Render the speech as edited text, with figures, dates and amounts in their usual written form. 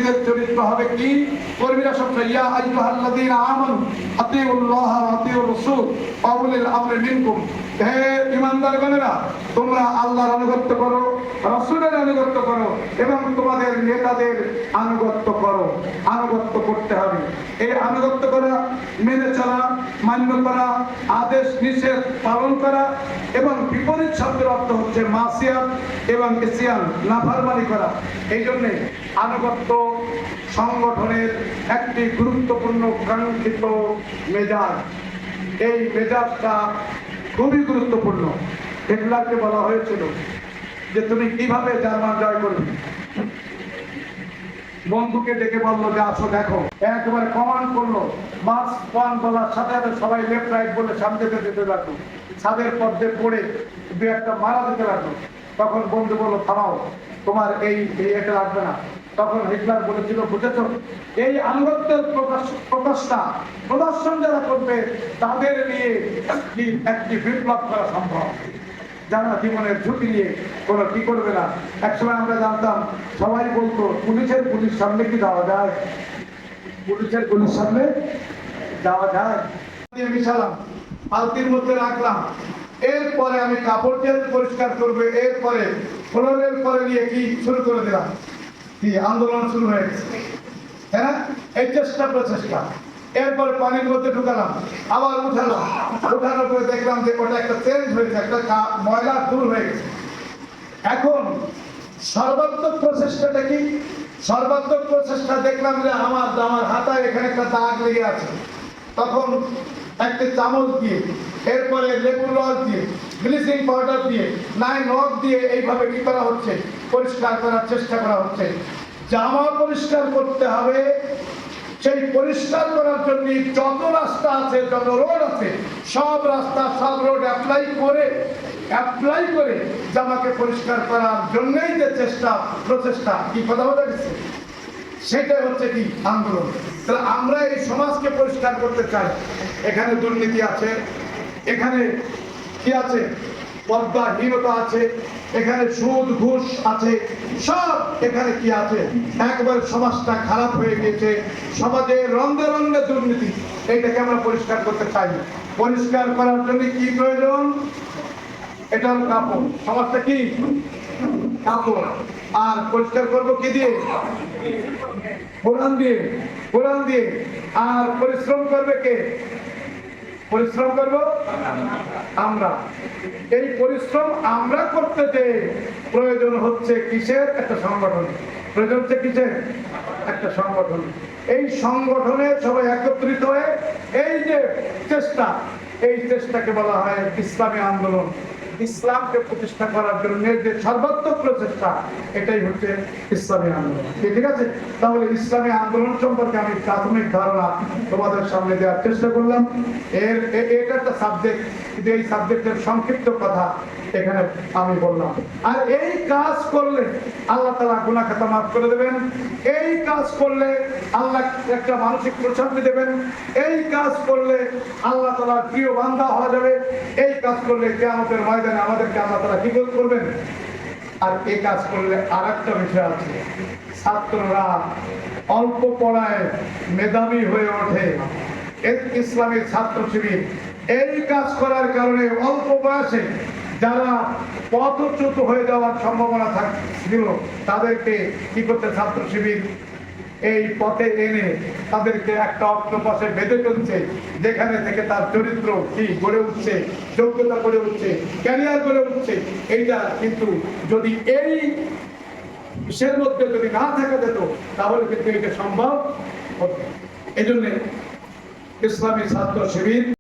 কর্মীদের চরিত্র হবে কি? কর্মীরা সবসময় ইয়া আইয়ুহাল্লাযীনা আমানু আতিউল্লাহ ওয়া আতিউর রাসূল ওয়া উলিল আমরি মিনকুম, হে ঈমানদারগণেরা তোমরা আল্লাহর আনুগত্য করো, রাসূলের আনুগত্য করো এবং তোমাদের নেতাদের আনুগত্য করো। আনুগত্য করতে হবে। এই আনুগত্য করা, মেনে চলা, মান্য করা, আদেশ নিষেধ পালন করা এবং বিপরীত শব্দের অর্থ হচ্ছে মাসিয়াত এবং ইসিয়ান, নাফরমানি করা। এই জন্যে আনুগত্য সংগঠনের একটি গুরুত্বপূর্ণ কাঙ্ক্ষিত মেজাজ। এই মেজাজটা খুবই গুরুত্বপূর্ণ। হিটলারকে বলা হয়েছিল যে তুমি কিভাবে জার্মান জয় করবে। বন্ধুকে ডেকে বললো যে আসো দেখো, একেবারে কমান্ড করলো, মার্চ ওয়ান বলার সাথে সাথে সবাই লেফট রাইট বলে সামনে যেতে লাগলো, ছাদের পথে পড়ে দু একটা মারা যেতে লাগলো। তখন বন্ধু বললো থামাও, তোমার এটা লাগবে না। তখন হিটলার বলেছিল বুঝেছো, এই আনুগত্যের প্রদর্শন যারা করবে তাদের নিয়ে একটি বিপ্লব করা সম্ভব, যারা জীবনের ঝুঁকি নিয়ে কোনো কি করবে না। একসময় আমরা জানতাম, সবাই বলতো পুলিশের গুলির সামনে কি যাওয়া যায়, পুলিশের গুলির সামনে যাওয়া যায়। মিশালাম, পালতির মধ্যে রাখলাম, এরপরে আমি কাপড় পরিষ্কার করবো, এরপরে ফ্লোরের পরে নিয়ে কি শুরু করে দিলাম, কি আন্দোলন শুরু হয়ে গেছে। হ্যাঁ, এই প্রচেষ্টা। এরপরে পানির মধ্যে ঢুকালাম, আবার উঠালাম, উঠানোর পরে দেখলাম যে ওটা একটা চেঞ্জ হয়েছে, একটা ময়লা দূর হয়ে গেছে। এখন সর্বাত্মক প্রচেষ্টাটা কি? সর্বাত্মক প্রচেষ্টা দেখলাম যে আমার হাতায় এখানে একটা দাগ লেগে আছে। তখন একটা চামচ দিয়ে, এরপরে লেবুর রস দিয়ে, ব্লিচিং পাউডার দিয়ে, নখ দিয়ে এইভাবে কি করা হচ্ছে, পরিষ্কার করার চেষ্টা করা হচ্ছে। জামা পরিষ্কার করতে হবে, সেই পরিষ্কার করার জন্য যত রাস্তা আছে, যত রোড আছে, সব রাস্তা সব রোড অ্যাপ্লাই করে জামাকে পরিষ্কার করার জন্যই যে প্রচেষ্টা, কি কথা বলা গেছে, সেটাই হচ্ছে কি আন্দোলন। তাহলে আমরা এই সমাজকে পরিষ্কার করতে চাই। এখানে দুর্নীতি আছে, এখানে কি আছে, পদ্মাহীনতা আছে, এখানে সুদ ঘুষ আছে, সব এখানে কি আছে, একবারে সমাজটা খারাপ হয়ে গেছে। সমাজে রন্ধে রন্ধে দুর্নীতি, এইটাকে আমরা পরিষ্কার করতে চাই। পরিষ্কার করার জন্য কি প্রয়োজন? এটা হল কাপড়। সমাজটা কি কাপড়। আর পরিষ্কার করবো কি দিয়ে? কোরআন দিয়ে। আর পরিশ্রম করবে কে? পরিশ্রম করব আমরা। এই পরিশ্রম আমরা করতে যে প্রয়োজন হচ্ছে কিসের? একটা সংগঠন। প্রয়োজন হচ্ছে কিসের? একটা সংগঠন। এই সংগঠনে সবাই একত্রিত হয়ে এই যে চেষ্টা, এই চেষ্টাকে বলা হয় ইসলামী আন্দোলন। ইসলামকে প্রতিষ্ঠা করার জন্য যে সর্বাত্মক প্রচেষ্টা, এটাই হচ্ছে ইসলামী আন্দোলন। ঠিক আছে? তাহলে ইসলামী আন্দোলন সম্পর্কে আমি প্রাথমিক ধারণা তোমাদের সামনে দেওয়ার চেষ্টা করলাম। এটা একটা সাবজেক্ট, কিন্তু এই সাবজেক্টের সংক্ষিপ্ত কথা এখানে আমি বললাম। আর এই কাজ করলে আল্লাহ তাআলা গুনাহ খাতা মাফ করে দেবেন। এই কাজ করলে আল্লাহ একটা মানসিক প্রশান্তি দেবেন। এই কাজ করলে আল্লাহ তাআলার প্রিয় বান্দা হওয়া যাবে। এই কাজ করলে কিয়ামতের ময়দানে আমাদেরকে আল্লাহ তাআলা কি করবেন। আর এই কাজ করলে আর একটা বিষয় আছে, ছাত্ররা অল্প পড়ায় মেধাবী হয়ে ওঠে। ইসলামের ছাত্র শিবির এই কাজ করার কারণে অল্প বয়সে যারা পথচ্যুত হয়ে যাওয়ার সম্ভাবনা থাকছিল, তাদেরকে কি করতে ছাত্র শিবির এই পথে এনে তাদেরকে একটা অক্টোপাসে বেঁধে ফেলছে, যেখানে থেকে তার চরিত্র কি গড়ে উঠছে, যোগ্যতা গড়ে উঠছে, ক্যারিয়ার গড়ে উঠছে। এইটা কিন্তু যদি এই বিষয়ের মধ্যে যদি না থাকা যেত, তাহলে কিন্তু এটা সম্ভব হতো। এই জন্য ইসলামী ছাত্র শিবির